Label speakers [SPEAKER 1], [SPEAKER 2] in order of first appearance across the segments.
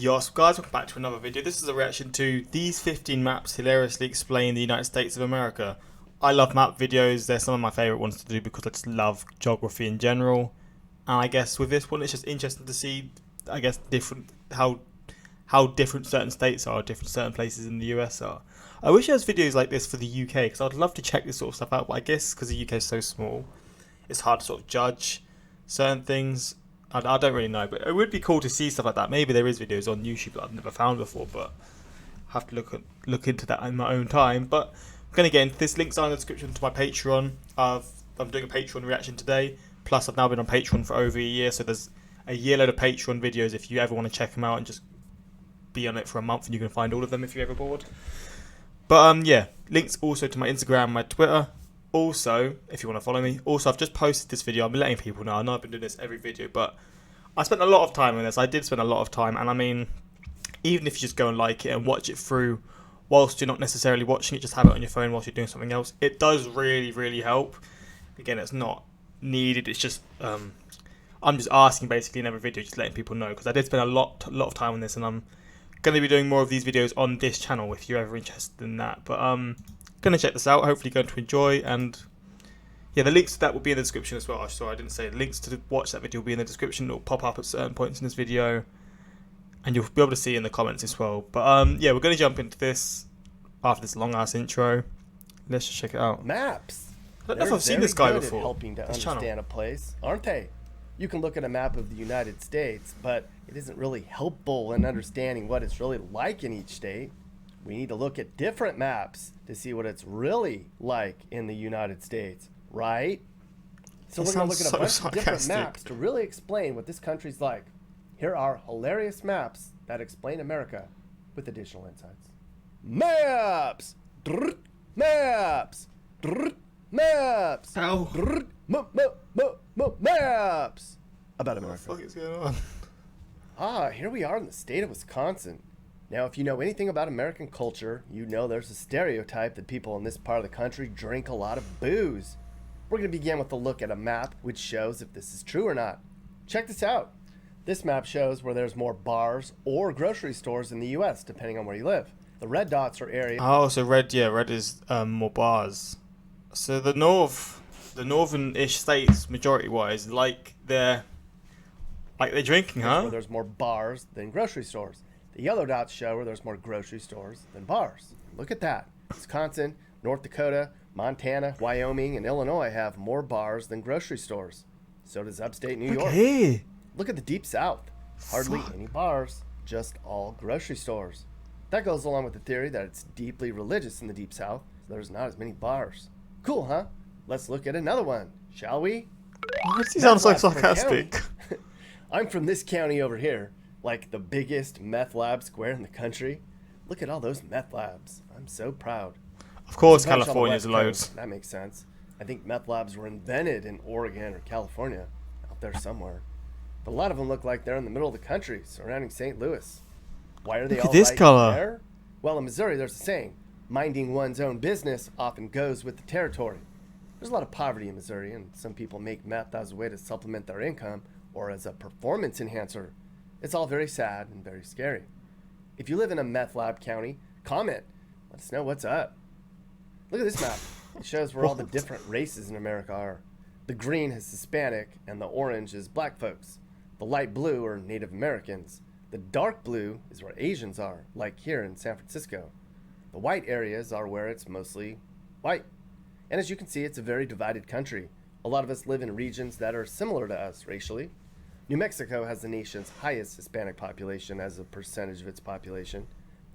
[SPEAKER 1] Yes, guys, welcome back to another video. This is a reaction to these 15 maps hilariously explain the United States of America. I love map videos. They're some of my favourite ones to do because I just love geography in general. And I guess with this one, it's just interesting to see, I guess, how different certain states are, different certain places in the US are. I wish there was videos like this for the UK because I'd love to check this sort of stuff out. But I guess because the UK is so small, it's hard to sort of judge certain things. I don't really know, but it would be cool to see stuff like that. Maybe there is videos on YouTube that I've never found before, but I have to look into that in my own time. But I'm going to get into this. Links are in the description to my Patreon. I'm doing a Patreon reaction today. Plus, I've now been on Patreon for over a year, so there's a year load of Patreon videos if you ever want to check them out and just be on it for a month, and you can find all of them if you're ever bored. But yeah, links also to my Instagram, my Twitter. Also, if you want to follow me. Also, I've just posted this video. I've been letting people know. I know I've been doing this every video, but I spent a lot of time on this. I did spend a lot of time, and I mean, even if you just go and like it and watch it through whilst you're not necessarily watching it, just have it on your phone whilst you're doing something else. It does really, really help. Again, it's not needed. It's just I'm just asking basically in every video, just letting people know, because I did spend a lot of time on this, and I'm going to be doing more of these videos on this channel if you're ever interested in that. But going to check this out, hopefully going to enjoy, and yeah, the links to that will be in the description as well. I didn't say, links to watch that video will be in the description. It will pop up at certain points in this video, and you'll be able to see in the comments as well. But yeah, we're going to jump into this after this long ass intro. Let's just check it out.
[SPEAKER 2] Maps.
[SPEAKER 1] I don't know if I've seen this guy before.
[SPEAKER 2] Helping to
[SPEAKER 1] This
[SPEAKER 2] understand
[SPEAKER 1] channel.
[SPEAKER 2] a place, aren't they? You can look at a map of the United States, but it isn't really helpful in understanding what it's really like in each state. We need to look at different maps to see what it's really like in the United States, right? So we're going to look at a bunch of different maps to really explain what this country's like. Here are hilarious maps that explain America with additional insights. Maps! Drrrt, maps! Drrrt, maps!
[SPEAKER 1] Ow.
[SPEAKER 2] Drrrt, maps! About America.
[SPEAKER 1] What the fuck is going on?
[SPEAKER 2] Ah, here we are in the state of Wisconsin. Now, if you know anything about American culture, you know there's a stereotype that people in this part of the country drink a lot of booze. We're going to begin with a look at a map which shows if this is true or not. Check this out. This map shows where there's more bars or grocery stores in the U.S., depending on where you live. The red dots are areas.
[SPEAKER 1] Oh, so red is more bars. So the northern-ish states, majority-wise, like they're drinking, huh?
[SPEAKER 2] Where there's more bars than grocery stores. The yellow dots show where there's more grocery stores than bars. Look at that. Wisconsin, North Dakota, Montana, Wyoming, and Illinois have more bars than grocery stores. So does upstate New York.
[SPEAKER 1] Hey.
[SPEAKER 2] Look at the deep south. Hardly any bars, just all grocery stores. That goes along with the theory that it's deeply religious in the deep south, so there's not as many bars. Cool, huh? Let's look at another one, shall we?
[SPEAKER 1] Why does he sound so sarcastic?
[SPEAKER 2] I'm from this county over here, like the biggest meth lab square in the country. Look at all those meth labs. I'm so proud.
[SPEAKER 1] Of course, California's loads.
[SPEAKER 2] That makes sense. I think meth labs were invented in Oregon or California, out there somewhere. But a lot of them look like they're in the middle of the country, surrounding St. Louis. Why are they all
[SPEAKER 1] this
[SPEAKER 2] like
[SPEAKER 1] color
[SPEAKER 2] there? Well, in Missouri, there's a saying, minding one's own business often goes with the territory. There's a lot of poverty in Missouri, and some people make meth as a way to supplement their income or as a performance enhancer. It's all very sad and very scary. If you live in a meth lab county, comment. Let us know what's up. Look at this map. It shows where all the different races in America are. The green is Hispanic, and the orange is black folks. The light blue are Native Americans. The dark blue is where Asians are, like here in San Francisco. The white areas are where it's mostly white. And as you can see, it's a very divided country. A lot of us live in regions that are similar to us racially. New Mexico has the nation's highest Hispanic population as a percentage of its population.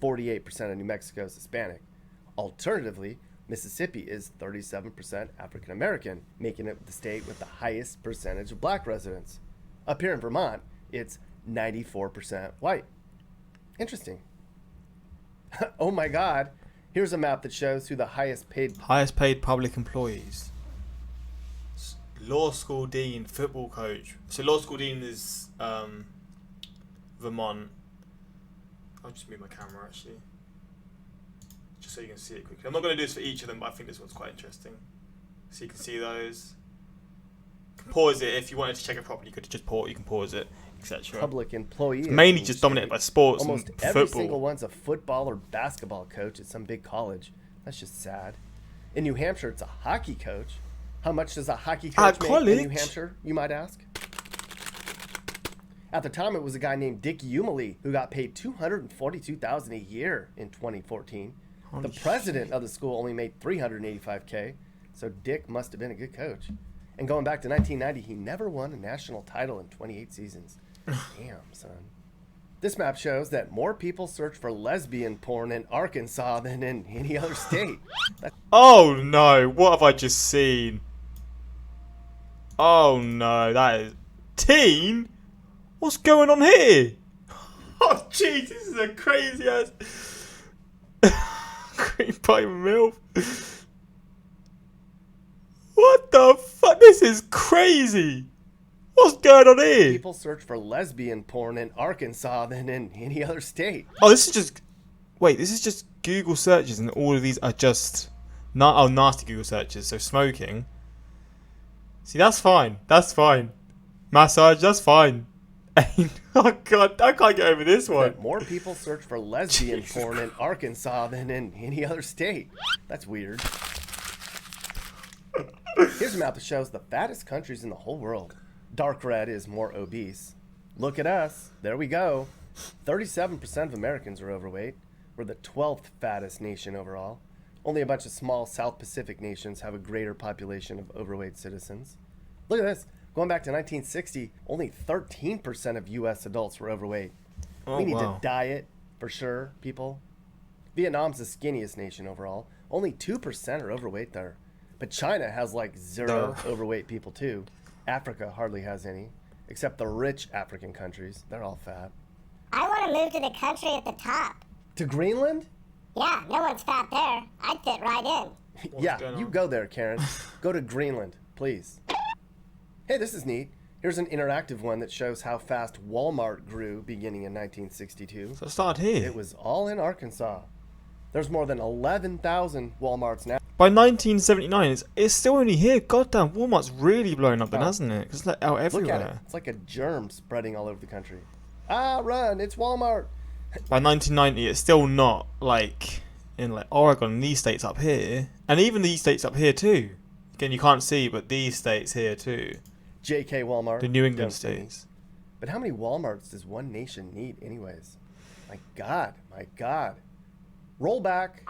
[SPEAKER 2] 48% of New Mexico is Hispanic. Alternatively, Mississippi is 37% African American, making it the state with the highest percentage of black residents. Up here in Vermont, it's 94% white. Interesting. Oh my God. Here's a map that shows who the highest paid
[SPEAKER 1] public employees. Law school dean, football coach. So law school dean is Vermont. I'll just move my camera actually, just so you can see it quickly. I'm not going to do this for each of them, but I think this one's quite interesting. So you can see those. You can pause it if you wanted to check it properly. You could just pause. You can pause it. etc.
[SPEAKER 2] public employee.
[SPEAKER 1] It's mainly just dominated by sports
[SPEAKER 2] Almost
[SPEAKER 1] and
[SPEAKER 2] every
[SPEAKER 1] football.
[SPEAKER 2] single one's a football or basketball coach at some big college. That's just sad. In New Hampshire, it's a hockey coach. How much does a hockey coach make in New Hampshire, you might ask? At the time, it was a guy named Dick Umily who got paid $242,000 a year in 2014. The president of the school only made $385K, so Dick must have been a good coach. And going back to 1990, he never won a national title in 28 seasons. Damn, son. This map shows that more people search for lesbian porn in Arkansas than in any other state.
[SPEAKER 1] Oh no, what have I just seen? Oh no, that is... Teen? What's going on here? Oh jeez, this is a crazy ass... Green pie milk. What the fuck? This is crazy. What's going on here?
[SPEAKER 2] People search for lesbian porn in Arkansas than in any other state.
[SPEAKER 1] Oh, this is just... Wait, this is just Google searches and all of these are just... nasty Google searches. So smoking. See, that's fine. That's fine. Massage, that's fine. Oh god, I can't get over this one.
[SPEAKER 2] That more people search for lesbian porn in Arkansas than in any other state. That's weird. Here's a map that shows the fattest countries in the whole world. Dark red is more obese. Look at us. There we go. 37% of Americans are overweight. We're the 12th fattest nation overall. Only a bunch of small South Pacific nations have a greater population of overweight citizens. Look at this. Going back to 1960, only 13% of U.S. adults were overweight. We need to diet, for sure, people. Vietnam's the skinniest nation overall. Only 2% are overweight there. But China has like zero overweight people too. Africa hardly has any, except the rich African countries. They're all fat.
[SPEAKER 3] I want to move to the country at the top.
[SPEAKER 2] To Greenland?
[SPEAKER 3] Yeah, no one's fat there. I'd fit right in.
[SPEAKER 2] Yeah, you go there, Karen. Go to Greenland, please. Hey, this is neat. Here's an interactive one that shows how fast Walmart grew beginning in 1962.
[SPEAKER 1] So start here.
[SPEAKER 2] It was all in Arkansas. There's more than 11,000 Walmarts now.
[SPEAKER 1] By 1979, it's still only here. Goddamn, Walmart's really blown up then, hasn't it? Because it's like out everywhere.
[SPEAKER 2] Look at it. It's like a germ spreading all over the country. Ah, run! It's Walmart.
[SPEAKER 1] By 1990, it's still not like in like Oregon and these states up here, and even these states up here too. Again, you can't see, but these states here too.
[SPEAKER 2] JK Walmart.
[SPEAKER 1] The New England states.
[SPEAKER 2] But how many Walmarts does one nation need anyways? My God, my God. Roll back.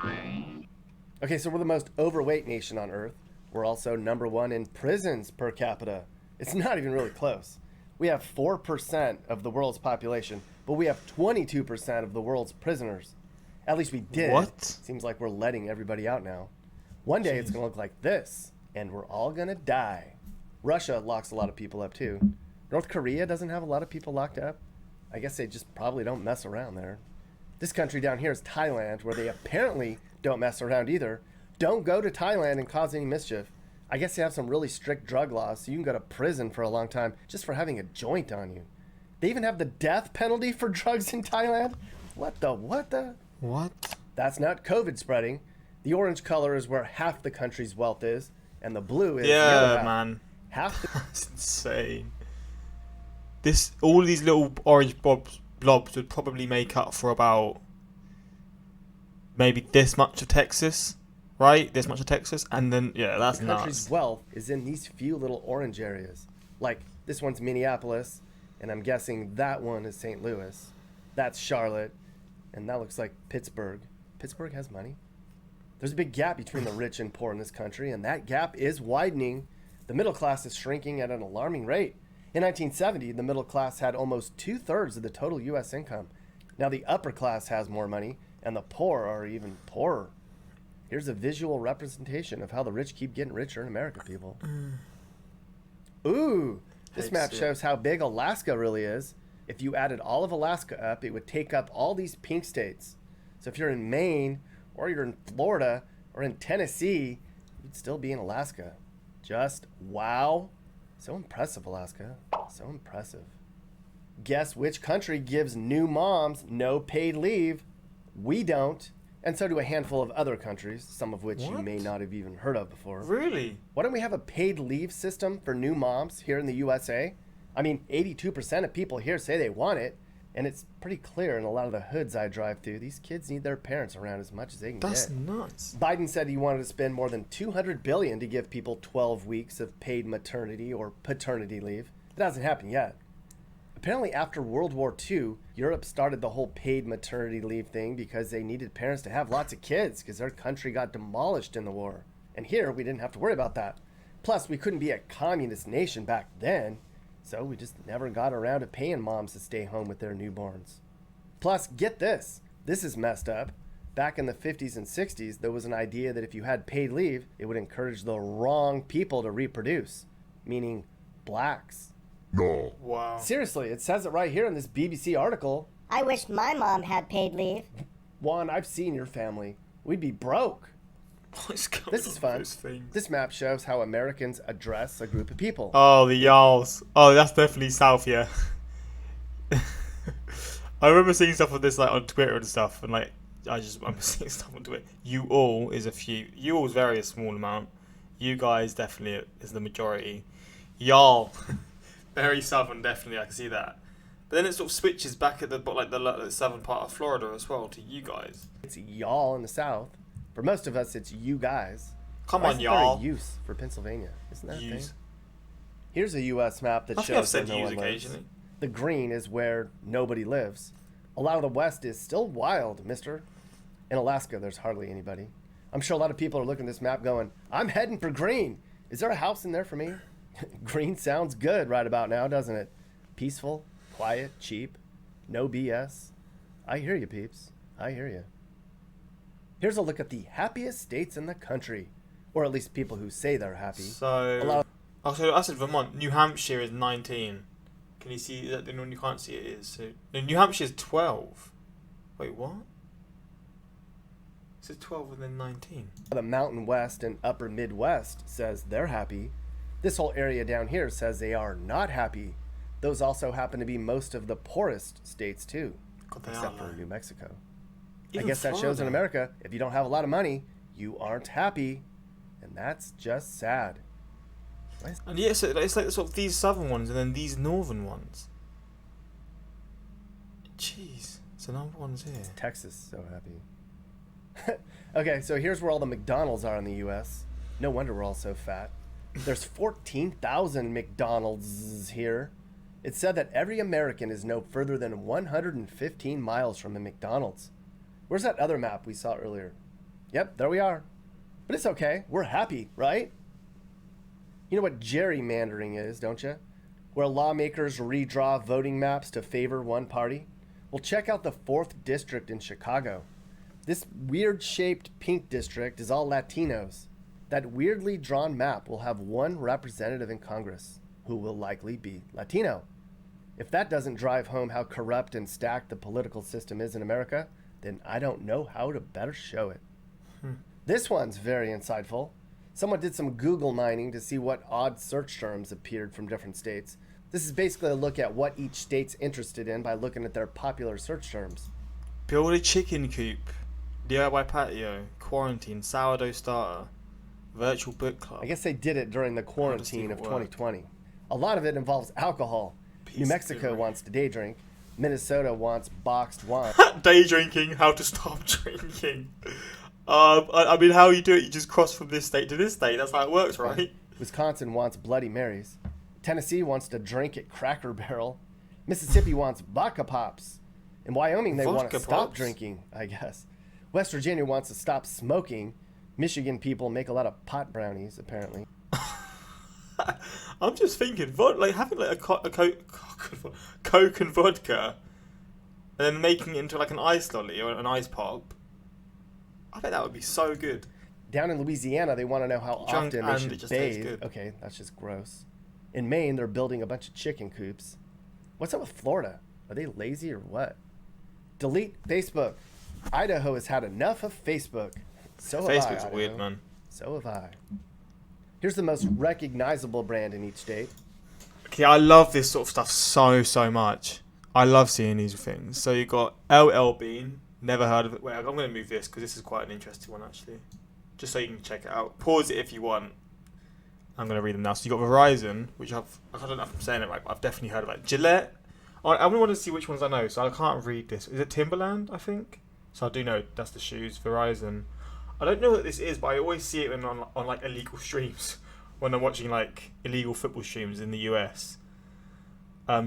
[SPEAKER 2] Okay, so we're the most overweight nation on Earth. We're also number one in prisons per capita. It's not even really close. We have 4% of the world's population, but we have 22% of the world's prisoners. At least we did.
[SPEAKER 1] What?
[SPEAKER 2] Seems like we're letting everybody out now. One day it's going to look like this, and we're all going to die. Russia locks a lot of people up too. North Korea doesn't have a lot of people locked up. I guess they just probably don't mess around there. This country down here is Thailand, where they apparently don't mess around either. Don't go to Thailand and cause any mischief. I guess they have some really strict drug laws, so you can go to prison for a long time just for having a joint on you. They even have the death penalty for drugs in Thailand? What the?
[SPEAKER 1] What?
[SPEAKER 2] That's not COVID spreading. The orange color is where half the country's wealth is, and the blue is the other
[SPEAKER 1] Yeah,
[SPEAKER 2] half.
[SPEAKER 1] man.
[SPEAKER 2] Half the
[SPEAKER 1] That's insane. All of these little orange blobs would probably make up for about maybe this much of Texas, right? This much of Texas, and then yeah, that's
[SPEAKER 2] the country's
[SPEAKER 1] nuts.
[SPEAKER 2] wealth is in these few little orange areas. Like this one's Minneapolis, and I'm guessing that one is St. Louis. That's Charlotte, and that looks like Pittsburgh. Pittsburgh has money. There's a big gap between the rich and poor in this country, and that gap is widening. The middle class is shrinking at an alarming rate. In 1970, the middle class had almost 2/3 of the total U.S. income. Now the upper class has more money, and the poor are even poorer. Here's a visual representation of how the rich keep getting richer in America, people. Ooh, this map shows how big Alaska really is. If you added all of Alaska up, it would take up all these pink states. So if you're in Maine, or you're in Florida, or in Tennessee, you'd still be in Alaska. Just wow. So impressive, Alaska. So impressive. Guess which country gives new moms no paid leave? We don't. And so do a handful of other countries, some of which you may not have even heard of before.
[SPEAKER 1] Really?
[SPEAKER 2] Why don't we have a paid leave system for new moms here in the USA? I mean, 82% of people here say they want it, and it's pretty clear in a lot of the hoods I drive through, these kids need their parents around as much as they can
[SPEAKER 1] That's
[SPEAKER 2] get.
[SPEAKER 1] nuts.
[SPEAKER 2] Biden said he wanted to spend more than $200 billion to give people 12 weeks of paid maternity or paternity leave. It hasn't happened yet. Apparently, after World War II, Europe started the whole paid maternity leave thing because they needed parents to have lots of kids because their country got demolished in the war. And here, we didn't have to worry about that. Plus, we couldn't be a communist nation back then, so we just never got around to paying moms to stay home with their newborns. Plus, get this. This is messed up. Back in the 50s and 60s, there was an idea that if you had paid leave, it would encourage the wrong people to reproduce, meaning blacks.
[SPEAKER 4] No.
[SPEAKER 1] Wow.
[SPEAKER 2] Seriously, it says it right here in this BBC article.
[SPEAKER 3] I wish my mom had paid leave.
[SPEAKER 2] Juan, I've seen your family. We'd be broke.
[SPEAKER 1] What's going
[SPEAKER 2] This
[SPEAKER 1] on
[SPEAKER 2] is
[SPEAKER 1] with
[SPEAKER 2] fun.
[SPEAKER 1] those things?
[SPEAKER 2] This map shows how Americans address a group of people.
[SPEAKER 1] Oh, the Yarls. Oh, that's definitely South, yeah. I remember seeing stuff of this like on Twitter and stuff, and like I just remember seeing stuff on Twitter. You all is a few. You all is very a small amount. You guys definitely is the majority. Y'all, very southern, definitely. I can see that. But then it sort of switches back at the southern part of Florida as well to you guys.
[SPEAKER 2] It's y'all in the South. For most of us, it's you guys.
[SPEAKER 1] Come
[SPEAKER 2] Why
[SPEAKER 1] on,
[SPEAKER 2] isn't there a
[SPEAKER 1] y'all.
[SPEAKER 2] use for Pennsylvania? Isn't that a thing?
[SPEAKER 1] Use.
[SPEAKER 2] Here's a U.S. map that
[SPEAKER 1] I think I've
[SPEAKER 2] shows
[SPEAKER 1] said
[SPEAKER 2] where no
[SPEAKER 1] use
[SPEAKER 2] one lives.
[SPEAKER 1] occasionally.
[SPEAKER 2] The green is where nobody lives. A lot of the West is still wild, mister. In Alaska, there's hardly anybody. I'm sure a lot of people are looking at this map going, I'm heading for green. Is there a house in there for me? Green sounds good right about now, doesn't it? Peaceful, quiet, cheap, no BS. I hear you, peeps. I hear you. Here's a look at the happiest states in the country. Or at least people who say they're happy.
[SPEAKER 1] So I said Vermont. New Hampshire is 19. Can you see that? The one you can't see it is. So no, New Hampshire is 12. Wait, what? It says 12 and then 19.
[SPEAKER 2] The Mountain West and Upper Midwest says they're happy. This whole area down here says they are not happy. Those also happen to be most of the poorest states too,
[SPEAKER 1] God, they
[SPEAKER 2] except
[SPEAKER 1] are,
[SPEAKER 2] for
[SPEAKER 1] though.
[SPEAKER 2] New Mexico.
[SPEAKER 1] Even
[SPEAKER 2] I guess that shows in
[SPEAKER 1] Florida.
[SPEAKER 2] America, if you don't have a lot of money, you aren't happy. And that's just sad.
[SPEAKER 1] And yeah, so it's like sort of these southern ones and then these northern ones. Jeez, so number one's here.
[SPEAKER 2] Texas so happy. Okay, so here's where all the McDonald's are in the U.S. No wonder we're all so fat. There's 14,000 McDonald's here. It's said that every American is no further than 115 miles from a McDonald's. Where's that other map we saw earlier? Yep, there we are. But it's okay. We're happy, right? You know what gerrymandering is, don't you? Where lawmakers redraw voting maps to favor one party? Well, check out the 4th District in Chicago. This weird-shaped pink district is all Latinos. That weirdly drawn map will have one representative in Congress, who will likely be Latino. If that doesn't drive home how corrupt and stacked the political system is in America, then I don't know how to better show it. This one's very insightful. Someone did some Google mining to see what odd search terms appeared from different states. This is basically a look at what each state's interested in by looking at their popular search terms.
[SPEAKER 1] Build a chicken coop, DIY patio, quarantine, sourdough starter, virtual book club.
[SPEAKER 2] I guess they did it during the quarantine of
[SPEAKER 1] it work?
[SPEAKER 2] 2020. A lot of it involves alcohol. New Mexico wants to day drink. Minnesota wants boxed wine.
[SPEAKER 1] Day drinking, how to stop drinking. I mean, how you do it, you just cross from this state to this state. That's how it works, right?
[SPEAKER 2] Wisconsin wants Bloody Marys. Tennessee wants to drink at Cracker Barrel. Mississippi wants vodka pops. In Wyoming, they want
[SPEAKER 1] Vodka
[SPEAKER 2] to stop
[SPEAKER 1] pops?
[SPEAKER 2] drinking, I guess. West Virginia wants to stop smoking. Michigan people make a lot of pot brownies, apparently.
[SPEAKER 1] I'm just thinking, like having like a Coke and vodka, and then making it into like an ice lolly or an ice pop. I bet that would be so good.
[SPEAKER 2] Down in Louisiana, they want to know how
[SPEAKER 1] Drunk
[SPEAKER 2] often they
[SPEAKER 1] and it
[SPEAKER 2] should
[SPEAKER 1] just tastes
[SPEAKER 2] bathe.
[SPEAKER 1] good.
[SPEAKER 2] Okay, that's just gross. In Maine, they're building a bunch of chicken coops. What's up with Florida? Are they lazy or what? Delete Facebook. Idaho has had enough of Facebook. So have I,
[SPEAKER 1] Facebook's
[SPEAKER 2] Idaho.
[SPEAKER 1] weird, man.
[SPEAKER 2] So have I. Here's the most recognizable brand in each state.
[SPEAKER 1] Okay, I love this sort of stuff so much. I love seeing these things. So you got LL Bean. Never heard of it. Wait, I'm going to move this because this is quite an interesting one actually. Just so you can check it out. Pause it if you want. I'm going to read them now. So you got Verizon, which I don't know if I'm saying it right, but I've definitely heard about. Gillette. I only want to see which ones I know, so I can't read this. Is it Timberland, I think? So I do know that's the shoes. Verizon. I don't know what this is, but I always see it on like illegal streams when I'm watching like illegal football streams in the US.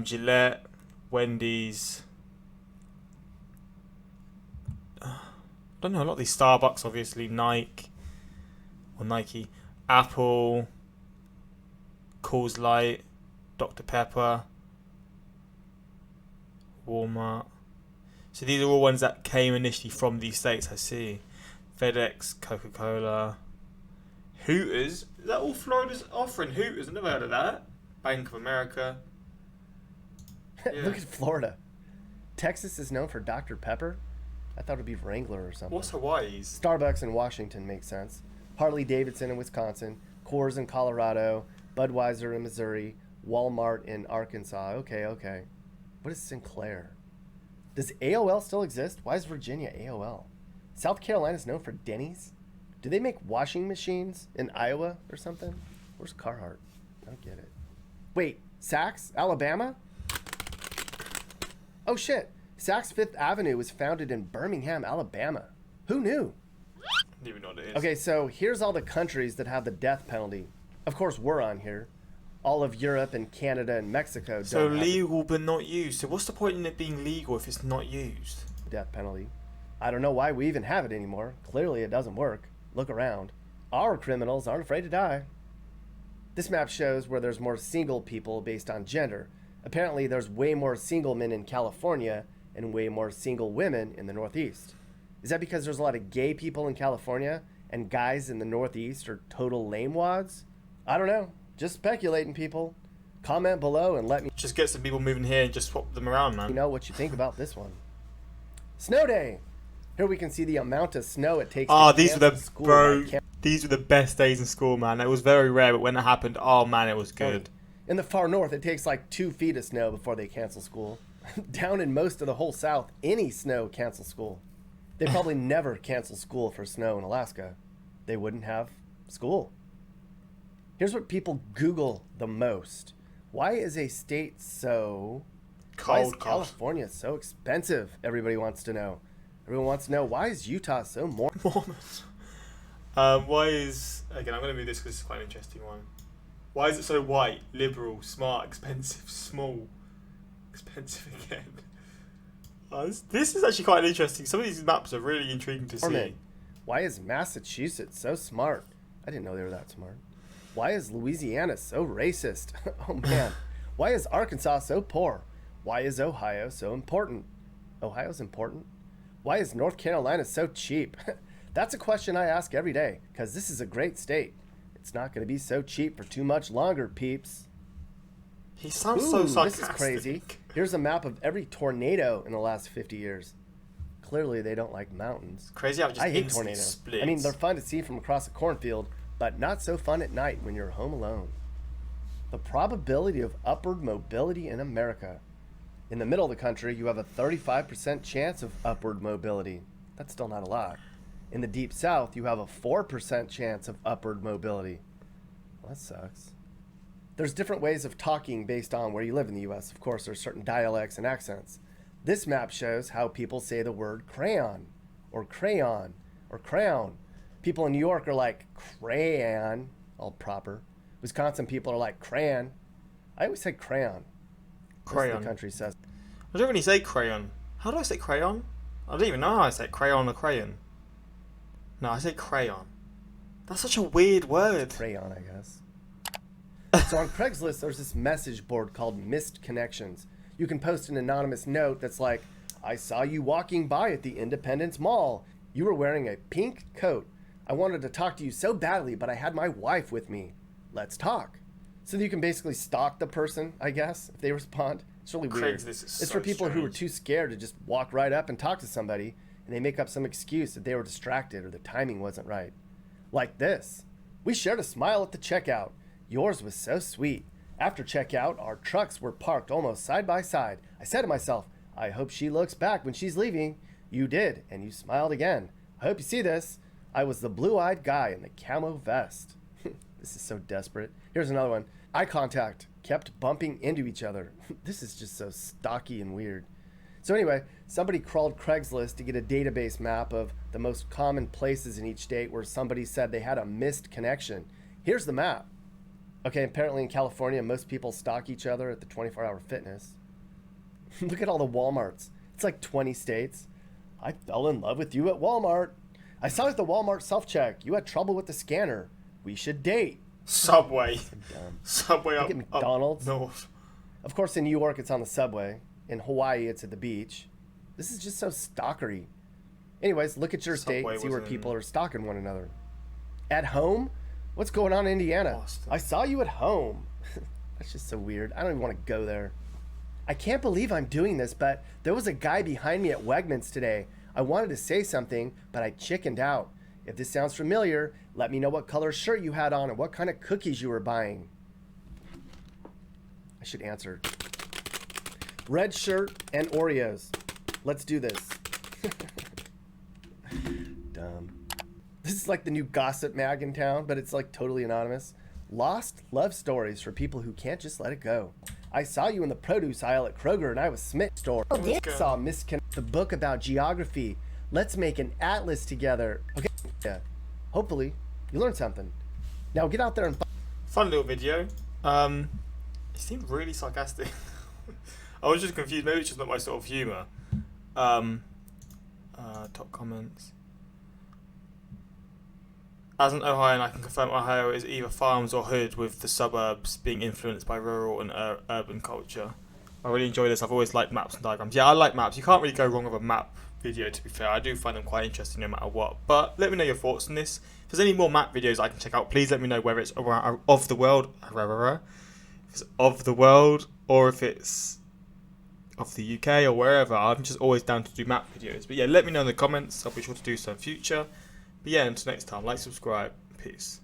[SPEAKER 1] Gillette, Wendy's. I don't know, a lot of these Starbucks, obviously, Nike, Apple, Coors Light, Dr. Pepper, Walmart. So these are all ones that came initially from these states, I see. FedEx, Coca-Cola, Hooters. Is that all Florida's offering? Hooters, I've never heard of that. Bank of America. Yeah.
[SPEAKER 2] Look at Florida. Texas is known for Dr. Pepper. I thought it'd be Wrangler or something.
[SPEAKER 1] What's Hawaii's?
[SPEAKER 2] Starbucks in Washington makes sense. Harley Davidson in Wisconsin. Coors in Colorado. Budweiser in Missouri. Walmart in Arkansas. Okay. What is Sinclair? Does AOL still exist? Why is Virginia AOL? South Carolina is known for Denny's. Do they make washing machines in Iowa or something? Where's Carhartt? I don't get it. Wait, Saks, Alabama? Oh shit. Saks Fifth Avenue was founded in Birmingham, Alabama. Who knew?
[SPEAKER 1] I don't even know what it is.
[SPEAKER 2] Okay, so here's all the countries that have the death penalty. Of course, we're on here. All of Europe and Canada and Mexico
[SPEAKER 1] So
[SPEAKER 2] don't have
[SPEAKER 1] legal but not used. So what's the point in it being legal if it's not used?
[SPEAKER 2] the death penalty. I don't know why we even have it anymore. Clearly, it doesn't work. Look around. Our criminals aren't afraid to die. This map shows where there's more single people based on gender. Apparently, there's way more single men in California and way more single women in the Northeast. Is that because there's a lot of gay people in California and guys in the Northeast are total lamewads? I don't know. Just speculating, people. Comment below and let me
[SPEAKER 1] Just get some people moving here and just swap them around, man.
[SPEAKER 2] know what you think about this one. Snow day. Here we can see the amount of snow it takes
[SPEAKER 1] Oh,
[SPEAKER 2] to
[SPEAKER 1] these were
[SPEAKER 2] cancel
[SPEAKER 1] the
[SPEAKER 2] school
[SPEAKER 1] bro.
[SPEAKER 2] by camp-
[SPEAKER 1] These were the best days in school, man. It was very rare, but when it happened, oh man, it was good.
[SPEAKER 2] In the far north, it takes like 2 feet of snow before they cancel school. Down in most of the whole south, any snow cancels school. They probably never cancel school for snow in Alaska. They wouldn't have school. Here's what people Google the most. Why is a state so... Why is
[SPEAKER 1] Cold,
[SPEAKER 2] California so expensive? Everybody wants to know. Everyone wants to know, why is Utah so more...
[SPEAKER 1] Mormons. Why is... Again, I'm going to move this because it's quite an interesting one. Why is it so white, liberal, smart, expensive, small? Expensive again. This is actually quite interesting. Some of these maps are really intriguing to see.
[SPEAKER 2] Norman, why is Massachusetts so smart? I didn't know they were that smart. Why is Louisiana so racist? Oh man. Why is Arkansas so poor? Why is Ohio so important? Ohio's important? Why is North Carolina so cheap? That's a question I ask every day, because this is a great state. It's not going to be so cheap for too much longer, peeps.
[SPEAKER 1] He sounds
[SPEAKER 2] Ooh,
[SPEAKER 1] so
[SPEAKER 2] this
[SPEAKER 1] sarcastic.
[SPEAKER 2] is crazy. Here's a map of every tornado in the last 50 years. Clearly, they don't like mountains.
[SPEAKER 1] Crazy how it just
[SPEAKER 2] I hate
[SPEAKER 1] instantly
[SPEAKER 2] tornadoes.
[SPEAKER 1] splits.
[SPEAKER 2] I mean, they're fun to see from across a cornfield, but not so fun at night when you're home alone. The probability of upward mobility in America. In the middle of the country, you have a 35% chance of upward mobility. That's still not a lot. In the deep south, you have a 4% chance of upward mobility. Well, that sucks. There's different ways of talking based on where you live in the U.S. Of course, there's certain dialects and accents. This map shows how people say the word crayon, or crayon, or crown. People in New York are like crayon, all proper. Wisconsin people are like crayon. I always say crayon. Most of
[SPEAKER 1] Crayon.
[SPEAKER 2] the country says.
[SPEAKER 1] I don't really say crayon. How do I say crayon? I don't even know how I say crayon or crayon. No, I say crayon. That's such a weird word.
[SPEAKER 2] Crayon, I guess. So on Craigslist, there's this message board called Missed Connections. You can post an anonymous note that's like, I saw you walking by at the Independence Mall. You were wearing a pink coat. I wanted to talk to you so badly, but I had my wife with me. Let's talk. So that you can basically stalk the person, I guess, if they respond. It's really weird.
[SPEAKER 1] Craigslist is
[SPEAKER 2] It's
[SPEAKER 1] so
[SPEAKER 2] for people who are
[SPEAKER 1] strange.
[SPEAKER 2] too scared to just walk right up and talk to somebody, and they make up some excuse that they were distracted or the timing wasn't right. Like this. We shared a smile at the checkout. Yours was so sweet. After checkout, our trucks were parked almost side by side. I said to myself, I hope she looks back when she's leaving. You did, and you smiled again. I hope you see this. I was the blue-eyed guy in the camo vest. This is so desperate. Here's another one. Eye contact. Kept bumping into each other. This is just so stocky and weird. So anyway, somebody crawled Craigslist to get a database map of the most common places in each state where somebody said they had a missed connection. Here's the map. Okay, apparently in California, most people stalk each other at the 24-hour fitness. Look at all the Walmarts. It's like 20 states. I fell in love with you at Walmart. I saw you at the Walmart self-check. You had trouble with the scanner. We should date.
[SPEAKER 1] Subway.
[SPEAKER 2] Dumb.
[SPEAKER 1] Subway
[SPEAKER 2] Look
[SPEAKER 1] up,
[SPEAKER 2] at McDonald's.
[SPEAKER 1] up north.
[SPEAKER 2] Of course, in New York, it's on the subway. In Hawaii, it's at the beach. This is just so stalkery. Anyways, look at your state
[SPEAKER 1] Subway
[SPEAKER 2] and see where
[SPEAKER 1] was
[SPEAKER 2] people are stalking one another. At home? What's going on in Indiana?
[SPEAKER 1] Boston.
[SPEAKER 2] I saw you at home. That's just so weird. I don't even want to go there. I can't believe I'm doing this, but there was a guy behind me at Wegmans today. I wanted to say something, but I chickened out. If this sounds familiar, let me know what color shirt you had on and what kind of cookies you were buying. I should answer. Red shirt and Oreos. Let's do this. Dumb. This is like the new gossip mag in town, but it's like totally anonymous. Lost love stories for people who can't just let it go. I saw you in the produce aisle at Kroger and I was smitten. Store. I saw Misconnect, the book about geography. Let's make an atlas together. Okay, yeah. Hopefully, you learned something. Now get out there and.
[SPEAKER 1] Fun little video. It seemed really sarcastic. I was just confused. Maybe it's just not my sort of humour. Top comments. As an Ohioan, I can confirm Ohio is either farms or hood, with the suburbs being influenced by rural and urban culture. I really enjoy this. I've always liked maps and diagrams. Yeah, I like maps. You can't really go wrong with a map video, to be fair. I do find them quite interesting no matter what. But let me know your thoughts on this. If there's any more map videos I can check out, please let me know whether it's around, of the world, if it's of the world, or if it's of the UK or wherever. I'm just always down to do map videos. But yeah, let me know in the comments. I'll be sure to do so in future. But yeah, until next time, like, subscribe, peace.